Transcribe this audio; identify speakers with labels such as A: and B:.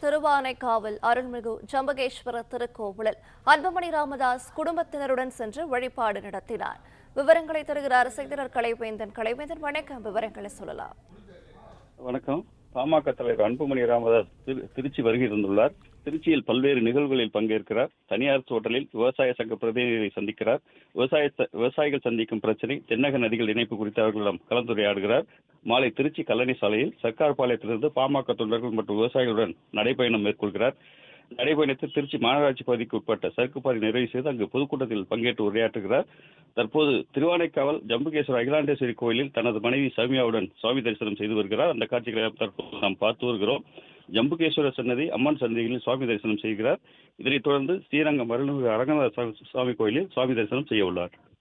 A: திருவானைக்காவல் அருள்மிகு ஜம்பகேஸ்வர திருக்கோவிலில் அன்புமணி ராமதாஸ் குடும்பத்தினருடன் சென்று வழிபாடு நடத்தினார். விவரங்களை தருகிறார் செய்தியாளர் கலைவேந்தன். கலைவேந்தன், வணக்கம். விவரங்களை சொல்லலாம்.
B: வணக்கம். பாமக தலைவர் அன்புமணி ராமதாஸ் திருச்சி வருகை தந்துள்ளார். திருச்சியில் பல்வேறு நிகழ்வுகளில் பங்கேற்கிறார். தனியார் ஹோட்டலில் விவசாய சங்க பிரதிநிதிகளை சந்திக்கிறார். விவசாயிகள் சந்திக்கும் பிரச்சனை, தென்னக நதிகள் இணைப்பு குறித்து அவர்களிடம் கலந்துரையாடுகிறார். மாலை திருச்சி கல்லணை சாலையில் சர்க்கார் பாளையத்திலிருந்து பாமக தொண்டர்கள் மற்றும் விவசாயிகளுடன் நடைபயணம் மேற்கொள்கிறார். நடைபயணத்தில் திருச்சி மாநகராட்சி பகுதிக்கு உட்பட்ட சறுக்கு பாதை நிறைவு செய்து அங்கு பொதுக்கூட்டத்தில் பங்கேற்று உரையாற்றுகிறார். தற்போது திருவானைக்காவல் ஜம்புகேஸ்வர அகிலாண்டேஸ்வரி கோயிலில் தனது மனைவி சௌமியாவுடன் சுவாமி தரிசனம் செய்து வருகிறார். அந்த காட்சிகளை தற்போது நாம் பார்த்து வருகிறோம். ஜம்புகேஸ்வரர் சன்னதி, அம்மன் சன்னதிகளில் சுவாமி தரிசனம் செய்கிறார். இதனைத் தொடர்ந்து ஸ்ரீரங்கம் அருள்மிகு அரங்கநாத சுவாமி கோயிலில் சுவாமி தரிசனம் செய்ய உள்ளார்.